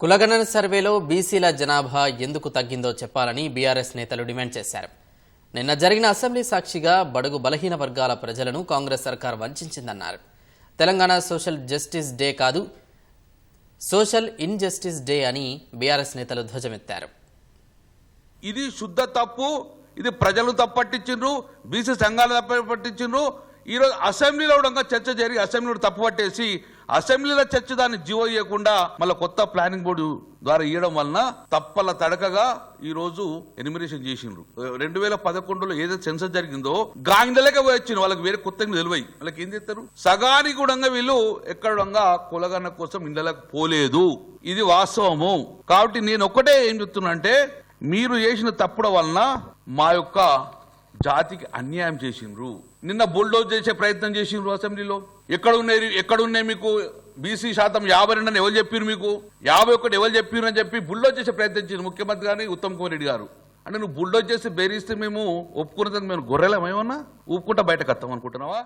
కులగణన సర్వేలో బీసీల జనాభా ఎందుకు తగ్గిందో చెప్పాలని బీఆర్ఎస్ నేతలు డిమాండ్ చేశారు. నిన్న జరిగిన అసెంబ్లీ సాక్షిగా బడుగు బలహీన వర్గాల ప్రజలను కాంగ్రెస్ సర్కార్ వంచిందన్నారు. తెలంగాణ సోషల్ జస్టిస్ డే కాదు, సోషల్ ఇన్జస్టిస్ డే అని బీఆర్ఎస్ నేతలు ధ్వజమెత్తారు. ఇది శుద్ధ తప్పు. ఇది ప్రజలు తప్పట్టించిండ్రు, బీసీ సంఘాలు తప్పట్టించిండ్రు. ఈరోజు అసెంబ్లీలో కూడా చర్చ జరిగి అసెంబ్లీలో తప్పుపట్టేసి అసెంబ్లీలో చర్చ దాన్ని జీవో ఇవ్వకుండా మళ్ళీ కొత్త ప్లానింగ్ బోర్డు ద్వారా ఇవ్వడం వలన తప్పల తడకగా ఈ రోజు ఎనిమినేషన్ చేసిండ్రు. 2011లో ఏదైతే సెన్సస్ జరిగిందో గాంధీలకే వచ్చింది, వాళ్ళకి వేరే కొత్తగా తెలివై వాళ్ళకి ఏం చేస్తారు. సగానికి కూడా వీళ్ళు ఎక్కడ కులగన్న కోసం ఇండ్లకు పోలేదు. ఇది వాస్తవము. కాబట్టి నేను ఒక్కటే ఏం చెప్తున్నా అంటే, మీరు చేసిన తప్పుల వలన మా యొక్క జాతికి అన్యాయం చేసిండ్రు. నిన్న బుల్డోజ్ చేసే ప్రయత్నం చేసిండ్రు అసెంబ్లీలో. ఎక్కడున్నాయి మీకు బీసీ శాతం 52 ఎవరు చెప్పారు, మీకు 51 ఎవరు చెప్పారు అని చెప్పి బుల్డోజ్ చేసే ప్రయత్నం చేసింది ముఖ్యమంత్రి గాని ఉత్తమ్ కుమార్ రెడ్డి గారు. అంటే నువ్వు బుల్డోజ్ చేసి బెదిరిస్తే మేము ఒప్పుకున్నదానికి మేము గొర్రెలమేమన్నా ఊపుకుంటా బయటకు వస్తాం అనుకుంటున్నావా?